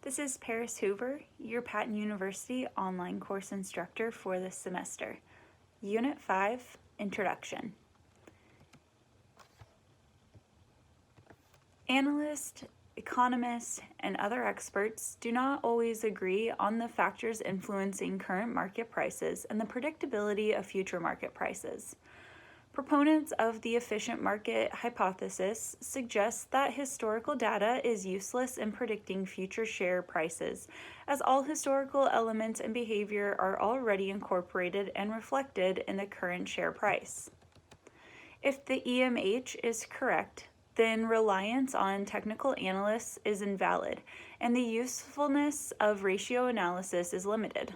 This is Paris Hoover, your Patton University online course instructor for this semester. Unit 5, Introduction. Analysts, economists, and other experts do not always agree on the factors influencing current market prices and the predictability of future market prices. Proponents of the efficient market hypothesis suggest that historical data is useless in predicting future share prices, as all historical elements and behavior are already incorporated and reflected in the current share price. If the EMH is correct, then reliance on technical analysts is invalid, and the usefulness of ratio analysis is limited.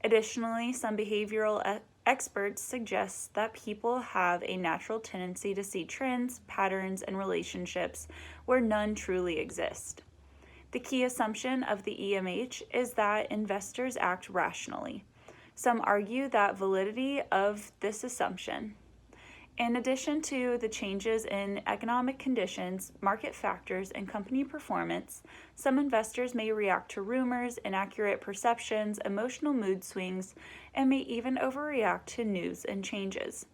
Additionally, some behavioral experts suggest that people have a natural tendency to see trends, patterns, and relationships where none truly exist. The key assumption of the EMH is that investors act rationally. Some argue that validity of this assumption. In addition to the changes in economic conditions, market factors, and company performance, some investors may react to rumors, inaccurate perceptions, emotional mood swings, and may even overreact to news and changes.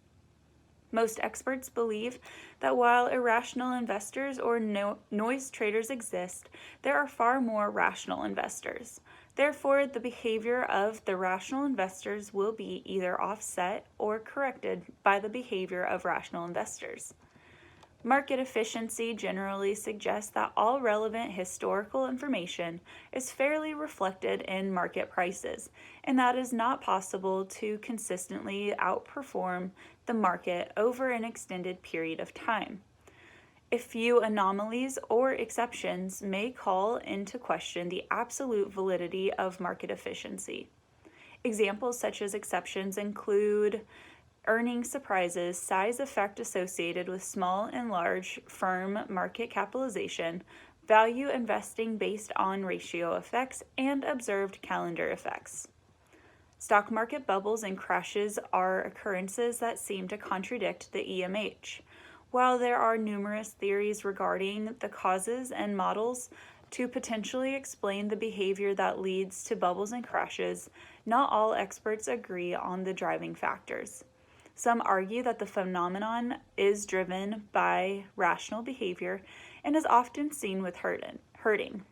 Most experts believe that while irrational investors or noise traders exist, there are far more rational investors. Therefore, the behavior of the rational investors will be either offset or corrected by the behavior of rational investors. Market efficiency generally suggests that all relevant historical information is fairly reflected in market prices, and that it is not possible to consistently outperform the market over an extended period of time. A few anomalies or exceptions may call into question the absolute validity of market efficiency. Examples such as exceptions include earnings surprises, size effect associated with small and large firm market capitalization, value investing based on ratio effects, and observed calendar effects. Stock market bubbles and crashes are occurrences that seem to contradict the EMH. While there are numerous theories regarding the causes and models to potentially explain the behavior that leads to bubbles and crashes, not all experts agree on the driving factors. Some argue that the phenomenon is driven by rational behavior and is often seen with herding.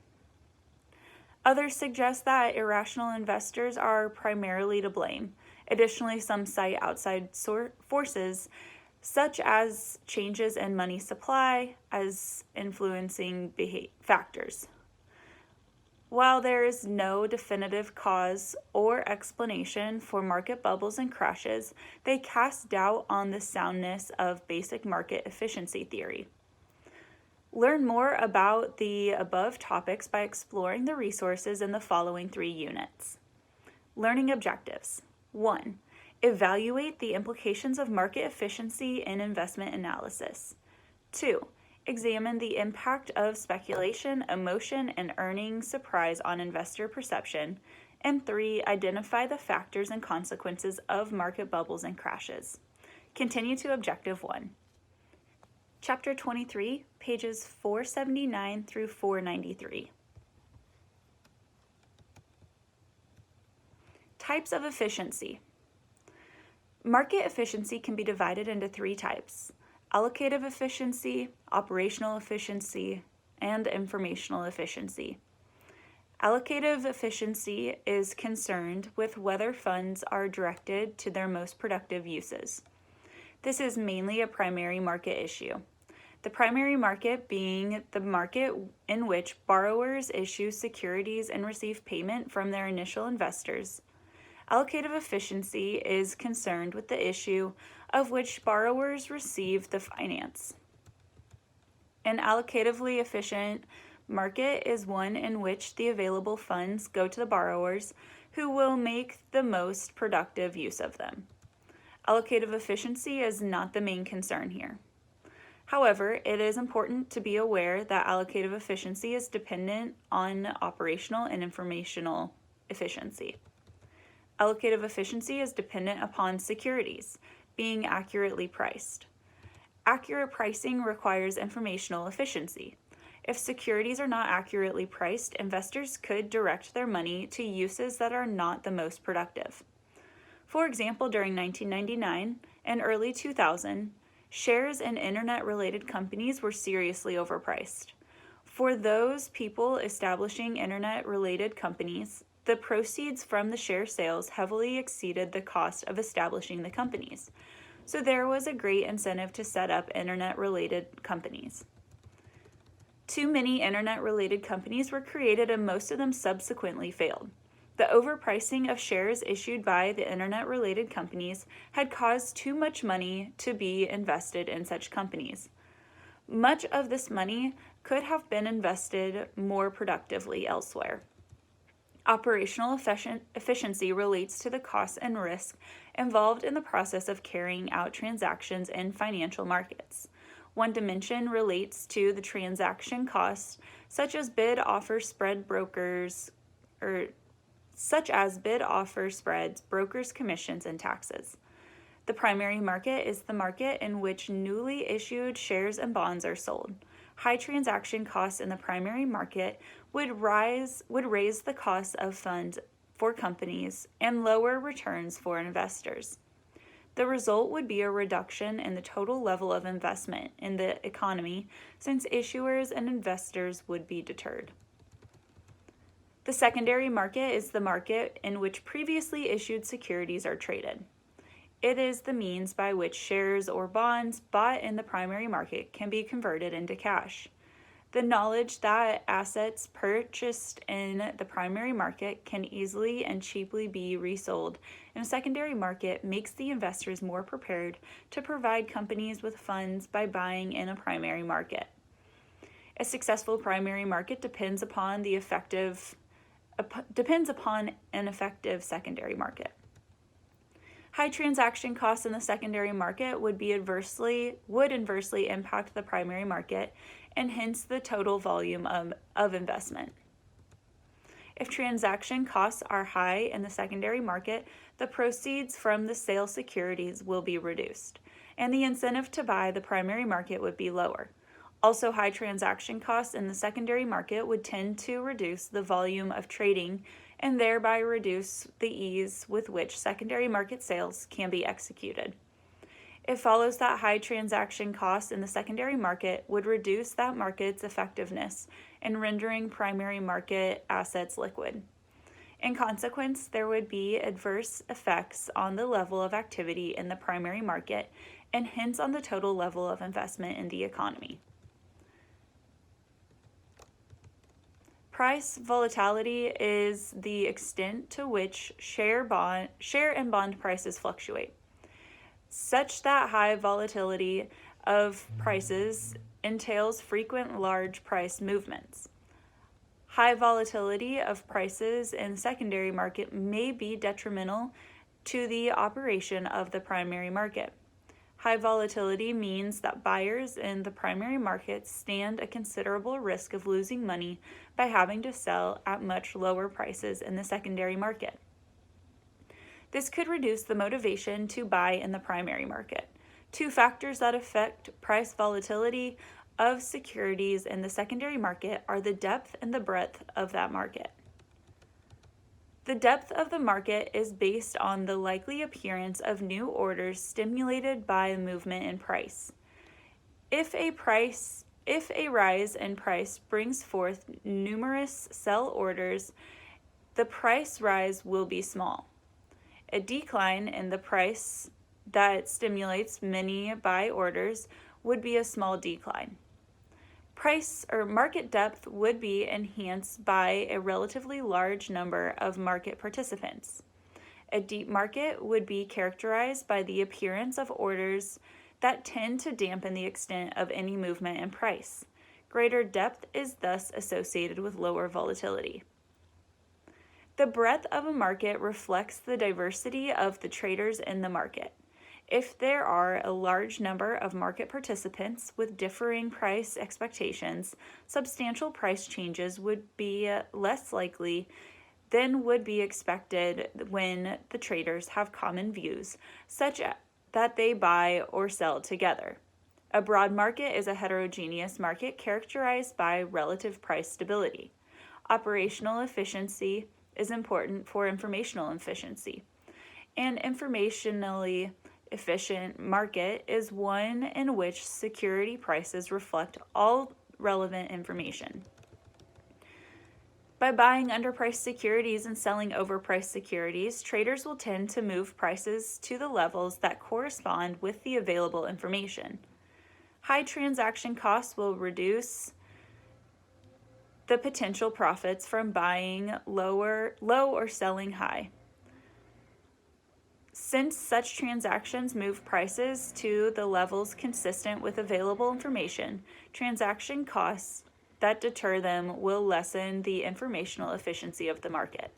Others suggest that irrational investors are primarily to blame. Additionally, some cite outside forces such as changes in money supply as influencing factors. While there is no definitive cause or explanation for market bubbles and crashes, they cast doubt on the soundness of basic market efficiency theory. Learn more about the above topics by exploring the resources in the following 3 units. Learning objectives. 1. Evaluate the implications of market efficiency in investment analysis. 2. Examine the impact of speculation, emotion, and earnings surprise on investor perception. And 3. Identify the factors and consequences of market bubbles and crashes. Continue to Objective 1. Chapter 23, pages 479 through 493. Types of efficiency. Market efficiency can be divided into 3 types: allocative efficiency, operational efficiency, and informational efficiency. Allocative efficiency is concerned with whether funds are directed to their most productive uses. This is mainly a primary market issue. The primary market being the market in which borrowers issue securities and receive payment from their initial investors. Allocative efficiency is concerned with the issue of which borrowers receive the finance. An allocatively efficient market is one in which the available funds go to the borrowers who will make the most productive use of them. Allocative efficiency is not the main concern here. However, it is important to be aware that allocative efficiency is dependent on operational and informational efficiency. Allocative efficiency is dependent upon securities being accurately priced. Accurate pricing requires informational efficiency. If securities are not accurately priced, investors could direct their money to uses that are not the most productive. For example, during 1999 and early 2000, shares in internet-related companies were seriously overpriced. For those people establishing internet-related companies, the proceeds from the share sales heavily exceeded the cost of establishing the companies. So there was a great incentive to set up internet-related companies. Too many internet-related companies were created and most of them subsequently failed. The overpricing of shares issued by the internet-related companies had caused too much money to be invested in such companies. Much of this money could have been invested more productively elsewhere. Operational efficiency relates to the costs and risk involved in the process of carrying out transactions in financial markets. One dimension relates to the transaction costs, such as bid-offer spreads, brokers' commissions, and taxes. The primary market is the market in which newly issued shares and bonds are sold. High transaction costs in the primary market would raise the cost of funds for companies and lower returns for investors. The result would be a reduction in the total level of investment in the economy, since issuers and investors would be deterred. The secondary market is the market in which previously issued securities are traded. It is the means by which shares or bonds bought in the primary market can be converted into cash. The knowledge that assets purchased in the primary market can easily and cheaply be resold in a secondary market makes the investors more prepared to provide companies with funds by buying in a primary market. A successful primary market depends upon an effective secondary market. High transaction costs in the secondary market would inversely impact the primary market and hence the total volume of investment. If transaction costs are high in the secondary market, the proceeds from the sale securities will be reduced, and the incentive to buy the primary market would be lower. Also, high transaction costs in the secondary market would tend to reduce the volume of trading and thereby reduce the ease with which secondary market sales can be executed. It follows that high transaction costs in the secondary market would reduce that market's effectiveness in rendering primary market assets liquid. In consequence, there would be adverse effects on the level of activity in the primary market and hence on the total level of investment in the economy. Price volatility is the extent to which share and bond prices fluctuate, such that high volatility of prices entails frequent large price movements. High volatility of prices in the secondary market may be detrimental to the operation of the primary market. High volatility means that buyers in the primary market stand a considerable risk of losing money by having to sell at much lower prices in the secondary market. This could reduce the motivation to buy in the primary market. Two factors that affect price volatility of securities in the secondary market are the depth and the breadth of that market. The depth of the market is based on the likely appearance of new orders stimulated by a movement in price. If a rise in price brings forth numerous sell orders, the price rise will be small. A decline in the price that stimulates many buy orders would be a small decline. Price or market depth would be enhanced by a relatively large number of market participants. A deep market would be characterized by the appearance of orders that tend to dampen the extent of any movement in price. Greater depth is thus associated with lower volatility. The breadth of a market reflects the diversity of the traders in the market. If there are a large number of market participants with differing price expectations, substantial price changes would be less likely than would be expected when the traders have common views, such that they buy or sell together. A broad market is a heterogeneous market characterized by relative price stability. Operational efficiency is important for informational efficiency. An informationally efficient market is one in which security prices reflect all relevant information. By buying underpriced securities and selling overpriced securities, traders will tend to move prices to the levels that correspond with the available information. High transaction costs will reduce the potential profits from buying low or selling high. Since such transactions move prices to the levels consistent with available information, transaction costs that deter them will lessen the informational efficiency of the market.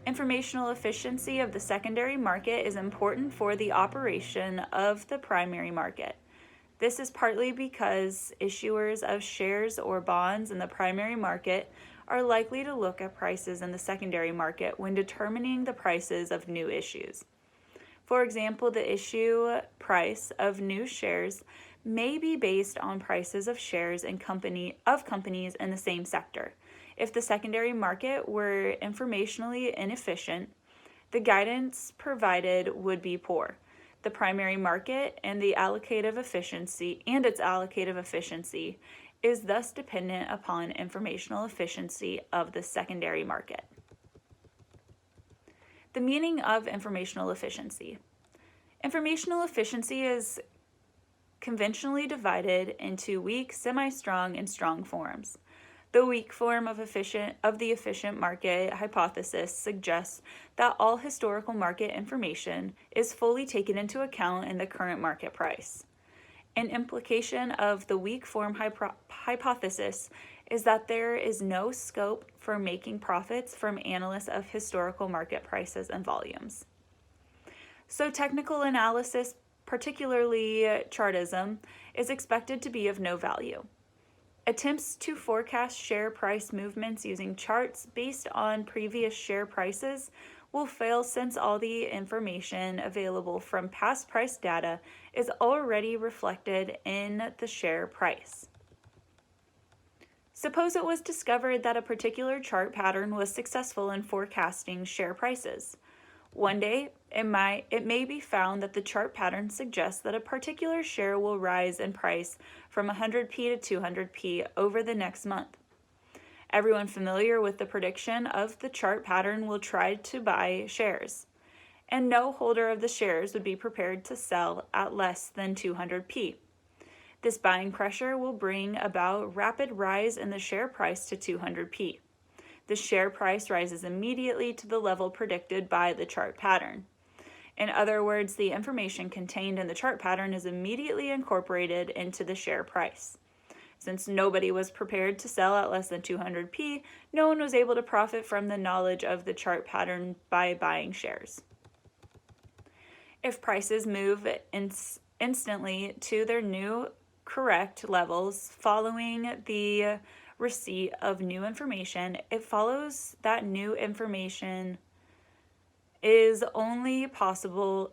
Informational efficiency of the secondary market is important for the operation of the primary market. This is partly because issuers of shares or bonds in the primary market are likely to look at prices in the secondary market when determining the prices of new issues. For example, the issue price of new shares may be based on prices of shares in companies in the same sector. If the secondary market were informationally inefficient, the guidance provided would be poor. The primary market and its allocative efficiency is thus dependent upon informational efficiency of the secondary market. The meaning of informational efficiency. Informational efficiency is conventionally divided into weak, semi-strong, and strong forms. The weak form of the efficient market hypothesis suggests that all historical market information is fully taken into account in the current market price. An implication of the weak form hypothesis is that there is no scope for making profits from analysis of historical market prices and volumes. So technical analysis, particularly chartism, is expected to be of no value. Attempts to forecast share price movements using charts based on previous share prices will fail since all the information available from past price data is already reflected in the share price. Suppose it was discovered that a particular chart pattern was successful in forecasting share prices. One day, it may be found that the chart pattern suggests that a particular share will rise in price from 100p to 200p over the next month. Everyone familiar with the prediction of the chart pattern will try to buy shares, and no holder of the shares would be prepared to sell at less than 200p. This buying pressure will bring about rapid rise in the share price to 200p. The share price rises immediately to the level predicted by the chart pattern. In other words, the information contained in the chart pattern is immediately incorporated into the share price. Since nobody was prepared to sell at less than 200p, no one was able to profit from the knowledge of the chart pattern by buying shares. If prices move instantly to their new correct levels following the receipt of new information, it follows that new information is the only possible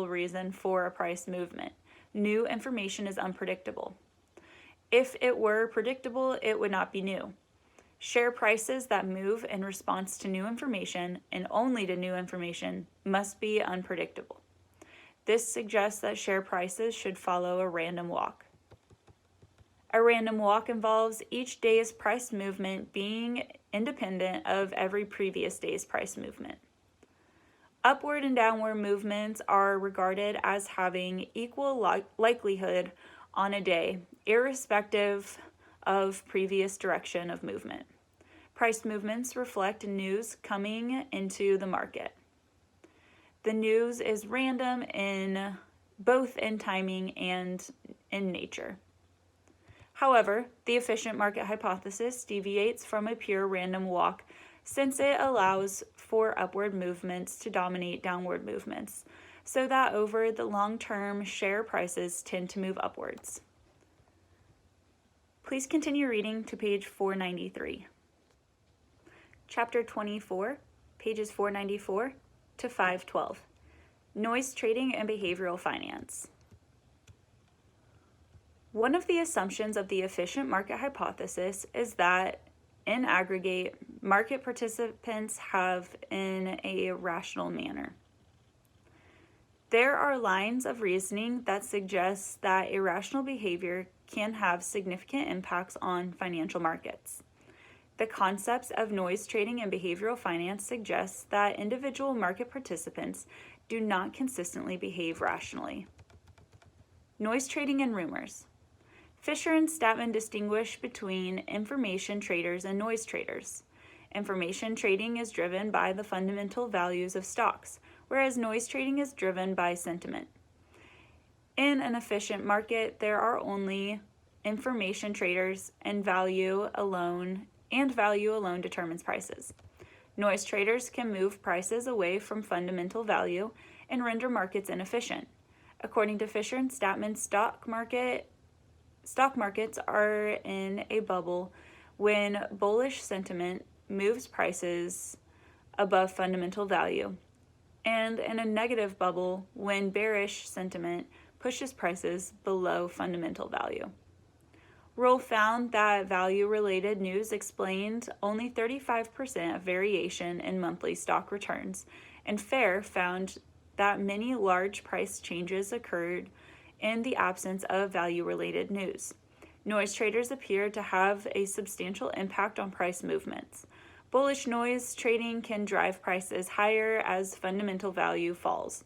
reason for a price movement. New information is unpredictable. If it were predictable, it would not be new. Share prices that move in response to new information, and only to new information, must be unpredictable. This suggests that share prices should follow a random walk. A random walk involves each day's price movement being independent of every previous day's price movement. Upward and downward movements are regarded as having equal likelihood on a day, irrespective of previous direction of movement. Price movements reflect news coming into the market. The news is random both in timing and in nature. However, the efficient market hypothesis deviates from a pure random walk since it allows for upward movements to dominate downward movements, so that over the long term, share prices tend to move upwards. Please continue reading to page 493. Chapter 24, pages 494 to 512. Noise trading and behavioral finance. One of the assumptions of the efficient market hypothesis is that, in aggregate, market participants have in a rational manner. There are lines of reasoning that suggest that irrational behavior can have significant impacts on financial markets. The concepts of noise trading and behavioral finance suggest that individual market participants do not consistently behave rationally. Noise trading and rumors. Fisher and Statman distinguish between information traders and noise traders. Information trading is driven by the fundamental values of stocks, whereas noise trading is driven by sentiment. In an efficient market, there are only information traders, and value alone determines prices. Noise traders can move prices away from fundamental value and render markets inefficient. According to Fisher and Statman, stock markets are in a bubble when bullish sentiment moves prices above fundamental value, and in a negative bubble when bearish sentiment pushes prices below fundamental value. Roll found that value-related news explained only 35% of variation in monthly stock returns, and Fair found that many large price changes occurred in the absence of value-related news. Noise traders appear to have a substantial impact on price movements. Bullish noise trading can drive prices higher as fundamental value falls,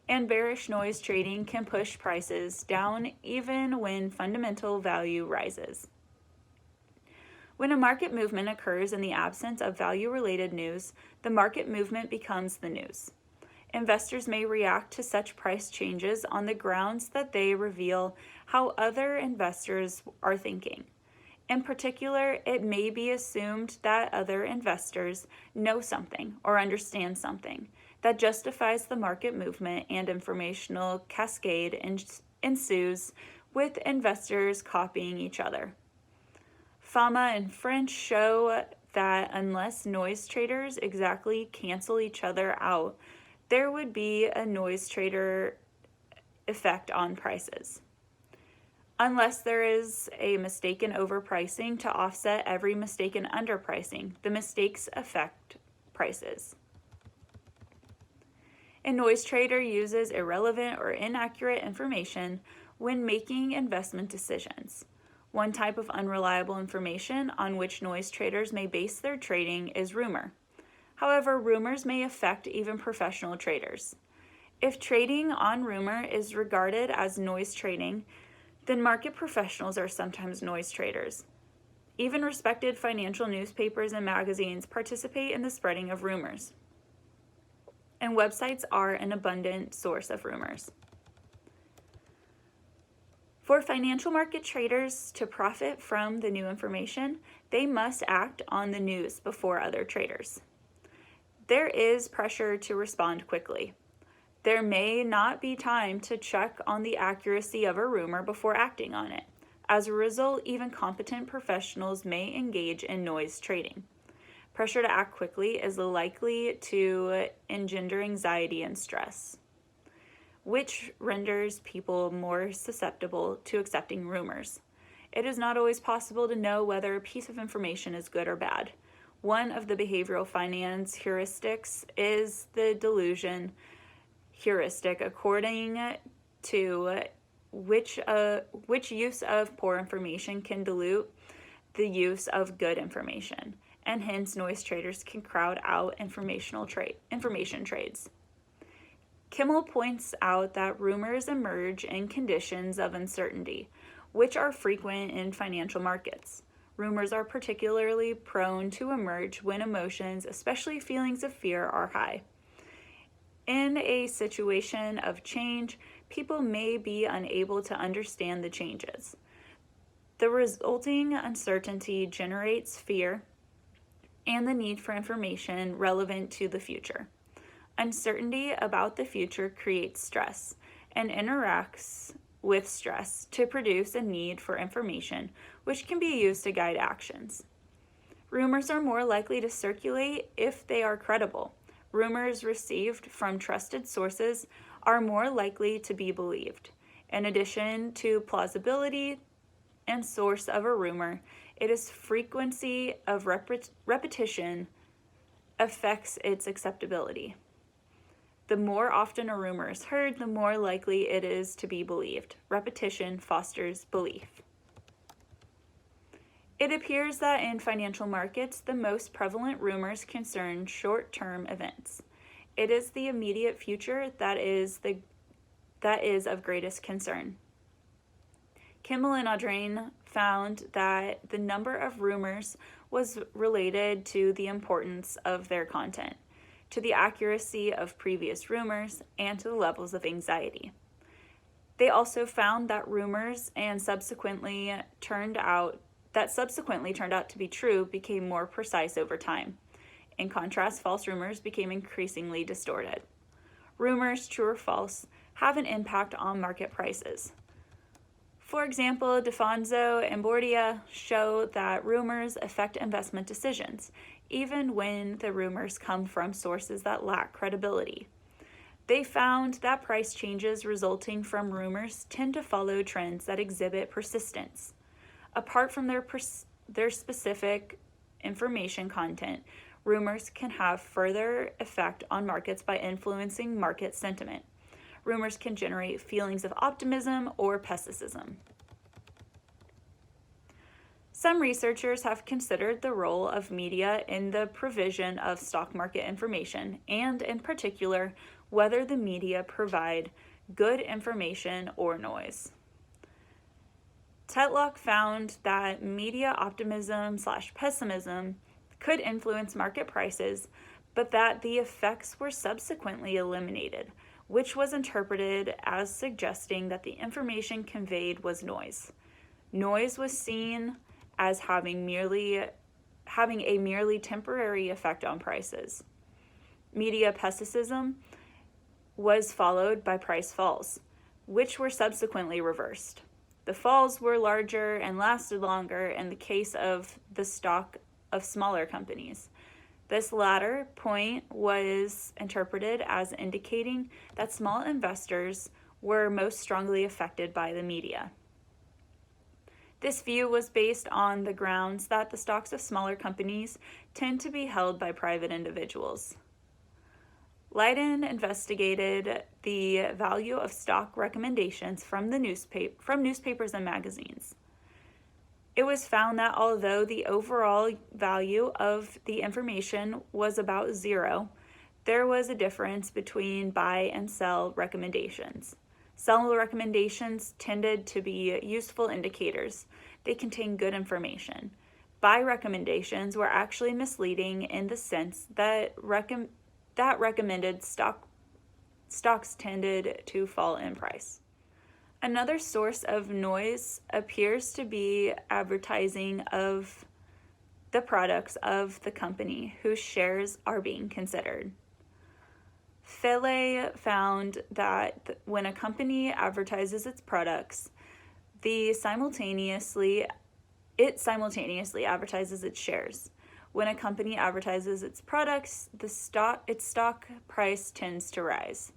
and bearish noise trading can push prices down even when fundamental value rises. When a market movement occurs in the absence of value-related news, the market movement becomes the news. Investors may react to such price changes on the grounds that they reveal how other investors are thinking. In particular, it may be assumed that other investors know something or understand something that justifies the market movement, and informational cascade ensues with investors copying each other. Fama and French show that unless noise traders exactly cancel each other out, there would be a noise trader effect on prices. Unless there is a mistaken overpricing to offset every mistaken underpricing, the mistakes affect prices. A noise trader uses irrelevant or inaccurate information when making investment decisions. One type of unreliable information on which noise traders may base their trading is rumor. However, rumors may affect even professional traders. If trading on rumor is regarded as noise trading, then market professionals are sometimes noise traders. Even respected financial newspapers and magazines participate in the spreading of rumors, and websites are an abundant source of rumors. For financial market traders to profit from the new information, they must act on the news before other traders. There is pressure to respond quickly. There may not be time to check on the accuracy of a rumor before acting on it. As a result, even competent professionals may engage in noise trading. Pressure to act quickly is likely to engender anxiety and stress, which renders people more susceptible to accepting rumors. It is not always possible to know whether a piece of information is good or bad. One of the behavioral finance heuristics is the delusion heuristic, according to which use of poor information can dilute the use of good information, and hence noise traders can crowd out information trades. Kimmel points out that rumors emerge in conditions of uncertainty, which are frequent in financial markets. Rumors are particularly prone to emerge when emotions, especially feelings of fear, are high. In a situation of change, people may be unable to understand the changes. The resulting uncertainty generates fear and the need for information relevant to the future. Uncertainty about the future creates stress and interacts with stress to produce a need for information, which can be used to guide actions. Rumors are more likely to circulate if they are credible. Rumors received from trusted sources are more likely to be believed. In addition to plausibility and source of a rumor, it is frequency of repetition affects its acceptability. The more often a rumor is heard, the more likely it is to be believed. Repetition fosters belief. It appears that in financial markets, the most prevalent rumors concern short-term events. It is the immediate future that is of greatest concern. Kimmel and Audrain found that the number of rumors was related to the importance of their content, to the accuracy of previous rumors, and to the levels of anxiety. They also found that rumors and subsequently turned out to be true became more precise over time. In contrast, false rumors became increasingly distorted. Rumors, true or false, have an impact on market prices. For example, DeFonso and Bordia show that rumors affect investment decisions, even when the rumors come from sources that lack credibility. They found that price changes resulting from rumors tend to follow trends that exhibit persistence. Apart from their specific information content, rumors can have further effect on markets by influencing market sentiment. Rumors can generate feelings of optimism or pessimism. Some researchers have considered the role of media in the provision of stock market information, and in particular, whether the media provide good information or noise. Tetlock found that media optimism/pessimism could influence market prices, but that the effects were subsequently eliminated, which was interpreted as suggesting that the information conveyed was noise. Noise was seen as having a merely temporary effect on prices. Media pessimism was followed by price falls, which were subsequently reversed. The falls were larger and lasted longer in the case of the stock of smaller companies. This latter point was interpreted as indicating that small investors were most strongly affected by the media. This view was based on the grounds that the stocks of smaller companies tend to be held by private individuals. Leiden investigated the value of stock recommendations from newspapers and magazines. It was found that although the overall value of the information was about zero, there was a difference between buy and sell recommendations. Sell recommendations tended to be useful indicators. They contained good information. Buy recommendations were actually misleading in the sense that recommended stocks tended to fall in price. Another source of noise appears to be advertising of the products of the company whose shares are being considered. Fele found that when a company advertises its products, it simultaneously advertises its shares. When a company advertises its products, its stock price tends to rise.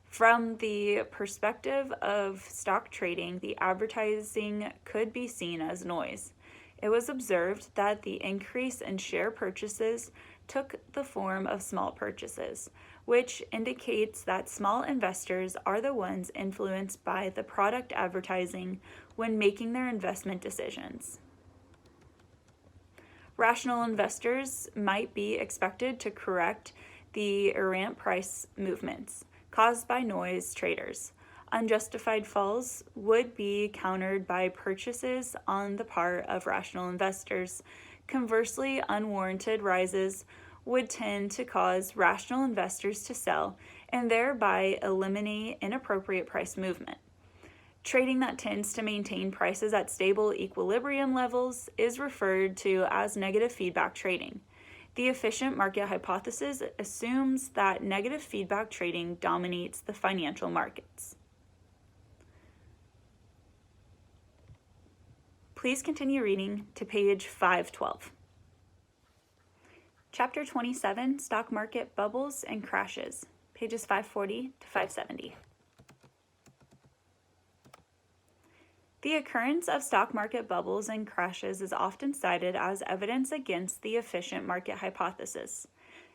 From the perspective of stock trading, the advertising could be seen as noise. It was observed that the increase in share purchases took the form of small purchases, which indicates that small investors are the ones influenced by the product advertising when making their investment decisions. Rational investors might be expected to correct the errant price movements caused by noise traders. Unjustified falls would be countered by purchases on the part of rational investors. Conversely, unwarranted rises would tend to cause rational investors to sell and thereby eliminate inappropriate price movement. Trading that tends to maintain prices at stable equilibrium levels is referred to as negative feedback trading. The efficient market hypothesis assumes that negative feedback trading dominates the financial markets. Please continue reading to page 512. Chapter 27, Stock Market Bubbles and Crashes, pages 540 to 570. The occurrence of stock market bubbles and crashes is often cited as evidence against the efficient market hypothesis.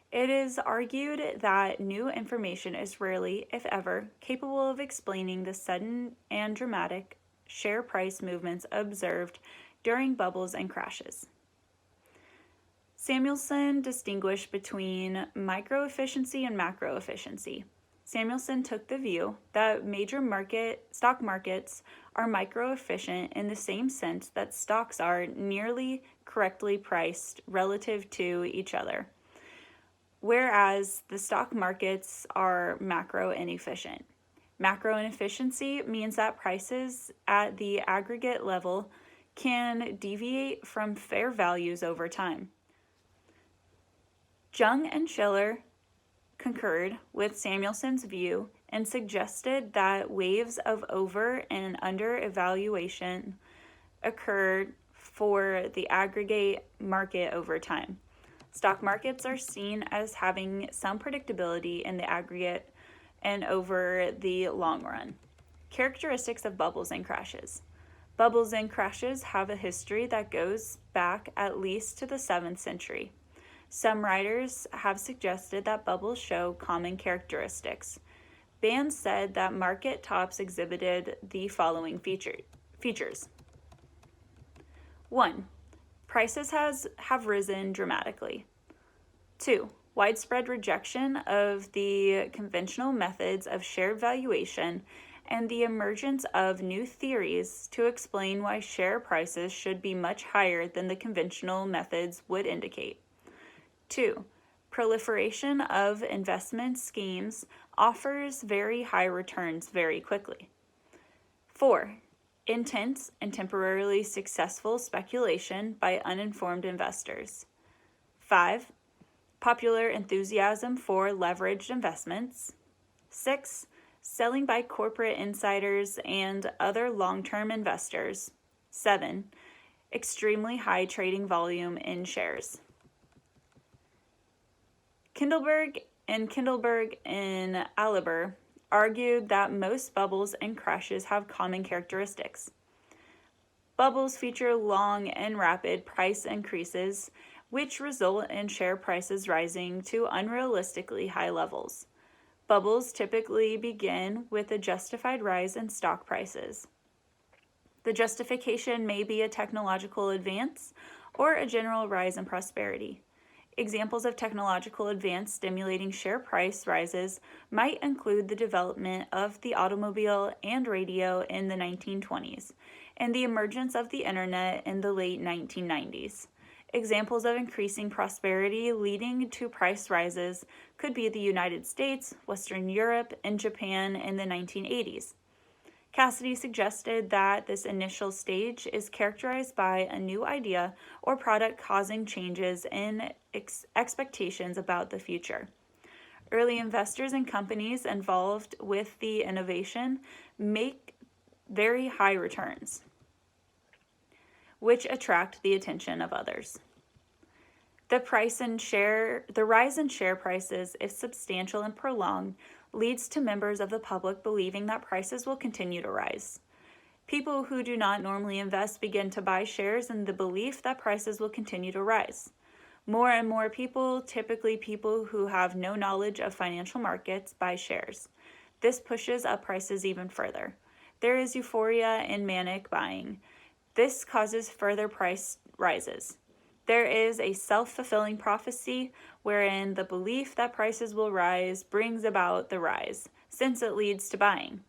It is argued that new information is rarely, if ever, capable of explaining the sudden and dramatic share price movements observed during bubbles and crashes. Samuelson distinguished between micro-efficiency and macro-efficiency. Samuelson took the view that major stock markets are micro-efficient in the same sense that stocks are nearly correctly priced relative to each other, whereas the stock markets are macro inefficient. Macro inefficiency means that prices at the aggregate level can deviate from fair values over time. Jung and Schiller concurred with Samuelson's view and suggested that waves of over and under evaluation occurred for the aggregate market over time. Stock markets are seen as having some predictability in the aggregate and over the long run. Characteristics of bubbles and crashes. Bubbles and crashes have a history that goes back at least to the 7th century. Some writers have suggested that bubbles show common characteristics. Bands said that market tops exhibited the following features. 1. Prices have risen dramatically. 2. Widespread rejection of the conventional methods of shared valuation and the emergence of new theories to explain why share prices should be much higher than the conventional methods would indicate. 2. Proliferation of investment schemes offers very high returns very quickly. 4. Intense and temporarily successful speculation by uninformed investors. 5. Popular enthusiasm for leveraged investments. 6. Selling by corporate insiders and other long-term investors. 7. Extremely high trading volume in shares. Kindleberg and Aliber argued that most bubbles and crashes have common characteristics. Bubbles feature long and rapid price increases, which result in share prices rising to unrealistically high levels. Bubbles typically begin with a justified rise in stock prices. The justification may be a technological advance or a general rise in prosperity. Examples of technological advance stimulating share price rises might include the development of the automobile and radio in the 1920s and the emergence of the internet in the late 1990s. Examples of increasing prosperity leading to price rises could be the United States, Western Europe, and Japan in the 1980s. Cassidy suggested that this initial stage is characterized by a new idea or product causing changes in expectations about the future. Early investors and companies involved with the innovation make very high returns, which attract the attention of others. The rise in share prices, if substantial and prolonged, leads to members of the public believing that prices will continue to rise. People who do not normally invest begin to buy shares in the belief that prices will continue to rise. More and more people, typically people who have no knowledge of financial markets, buy shares. This pushes up prices even further. There is euphoria in manic buying. This causes further price rises. There is a self-fulfilling prophecy wherein the belief that prices will rise brings about the rise, since it leads to buying.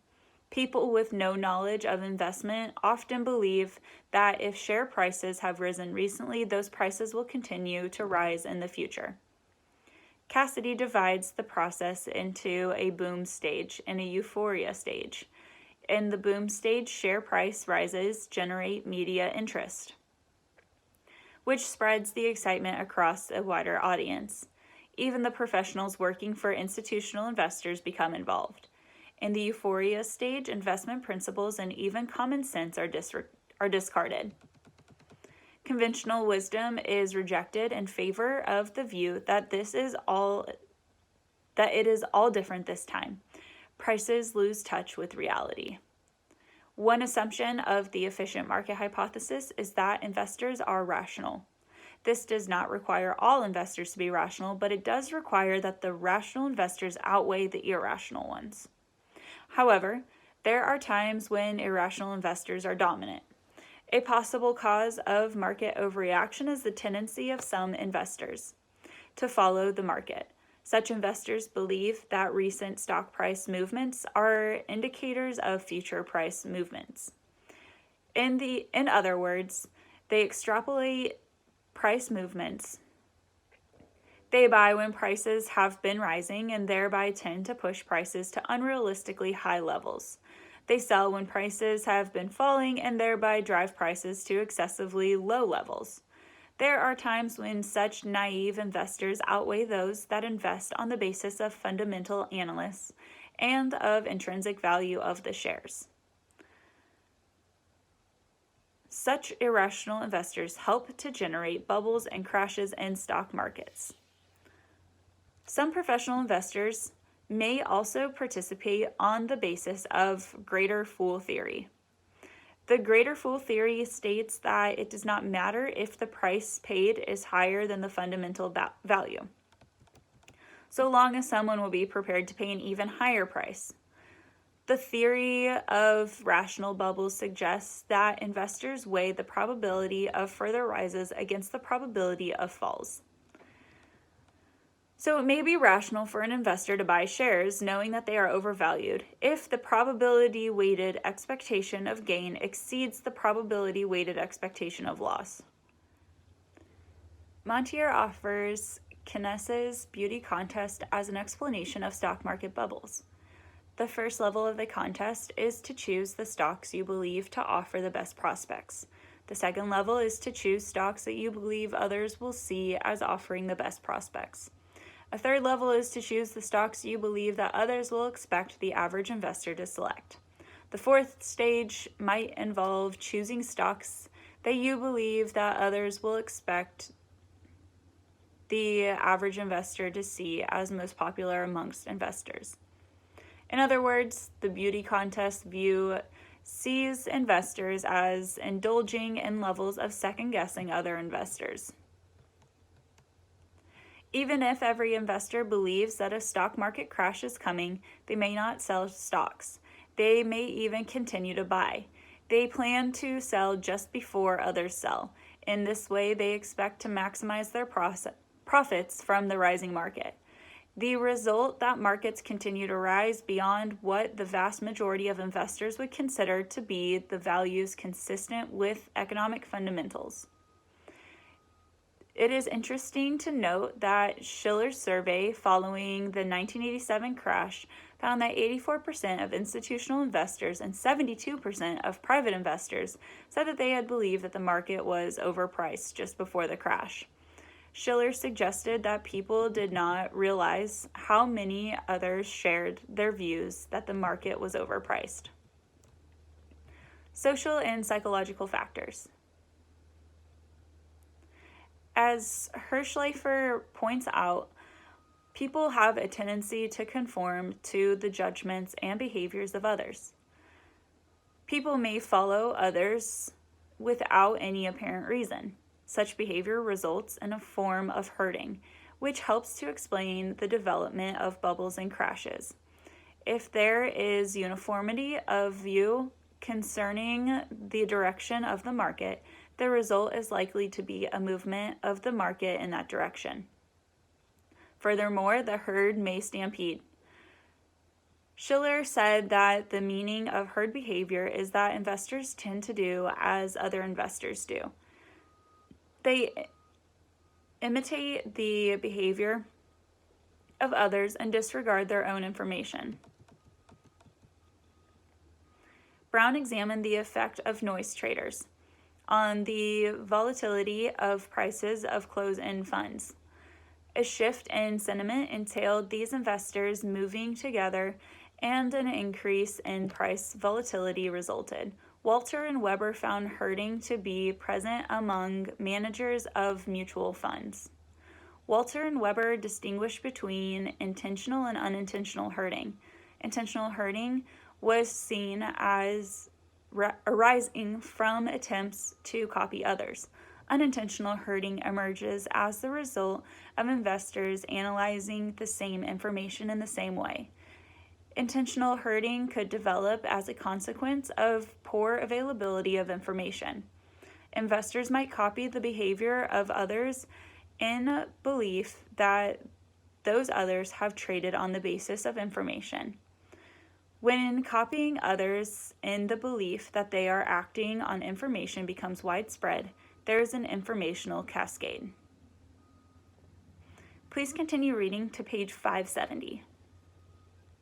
People with no knowledge of investment often believe that if share prices have risen recently, those prices will continue to rise in the future. Cassidy divides the process into a boom stage and a euphoria stage. In the boom stage, share price rises generate media interest, which spreads the excitement across a wider audience. Even the professionals working for institutional investors become involved. In the euphoria stage, investment principles and even common sense are discarded. Conventional wisdom is rejected in favor of the view that it is all different this time. Prices lose touch with reality. One assumption of the efficient market hypothesis is that investors are rational. This does not require all investors to be rational, but it does require that the rational investors outweigh the irrational ones. However, there are times when irrational investors are dominant. A possible cause of market overreaction is the tendency of some investors to follow the market. Such investors believe that recent stock price movements are indicators of future price movements. In other words, they extrapolate price movements. They buy when prices have been rising and thereby tend to push prices to unrealistically high levels. They sell when prices have been falling and thereby drive prices to excessively low levels. There are times when such naive investors outweigh those that invest on the basis of fundamental analysis and of intrinsic value of the shares. Such irrational investors help to generate bubbles and crashes in stock markets. Some professional investors may also participate on the basis of greater fool theory. The greater fool theory states that it does not matter if the price paid is higher than the fundamental value, so long as someone will be prepared to pay an even higher price. The theory of rational bubbles suggests that investors weigh the probability of further rises against the probability of falls. So it may be rational for an investor to buy shares knowing that they are overvalued if the probability-weighted expectation of gain exceeds the probability-weighted expectation of loss. Montier offers Keynes's beauty contest as an explanation of stock market bubbles. The first level of the contest is to choose the stocks you believe to offer the best prospects. The second level is to choose stocks that you believe others will see as offering the best prospects. A third level is to choose the stocks you believe that others will expect the average investor to select. The fourth stage might involve choosing stocks that you believe that others will expect the average investor to see as most popular amongst investors. In other words, the beauty contest view sees investors as indulging in levels of second-guessing other investors. Even if every investor believes that a stock market crash is coming, they may not sell stocks. They may even continue to buy. They plan to sell just before others sell. In this way, they expect to maximize their profits from the rising market. The result that markets continue to rise beyond what the vast majority of investors would consider to be the values consistent with economic fundamentals. It is interesting to note that Shiller's survey following the 1987 crash found that 84% of institutional investors and 72% of private investors said that they had believed that the market was overpriced just before the crash. Shiller suggested that people did not realize how many others shared their views that the market was overpriced. Social and psychological factors. As Hirschleifer points out, people have a tendency to conform to the judgments and behaviors of others. People may follow others without any apparent reason. Such behavior results in a form of herding, which helps to explain the development of bubbles and crashes. If there is uniformity of view concerning the direction of the market, the result is likely to be a movement of the market in that direction. Furthermore, the herd may stampede. Shiller said that the meaning of herd behavior is that investors tend to do as other investors do. They imitate the behavior of others and disregard their own information. Brown examined the effect of noise traders on the volatility of prices of closed-end funds. A shift in sentiment entailed these investors moving together, and an increase in price volatility resulted. Walter and Weber found herding to be present among managers of mutual funds. Walter and Weber distinguished between intentional and unintentional herding. Intentional herding was seen as arising from attempts to copy others. Unintentional herding emerges as the result of investors analyzing the same information in the same way. Intentional herding could develop as a consequence of poor availability of information. Investors might copy the behavior of others in belief that those others have traded on the basis of information. When copying others in the belief that they are acting on information becomes widespread, there is an informational cascade. Please continue reading to page 570.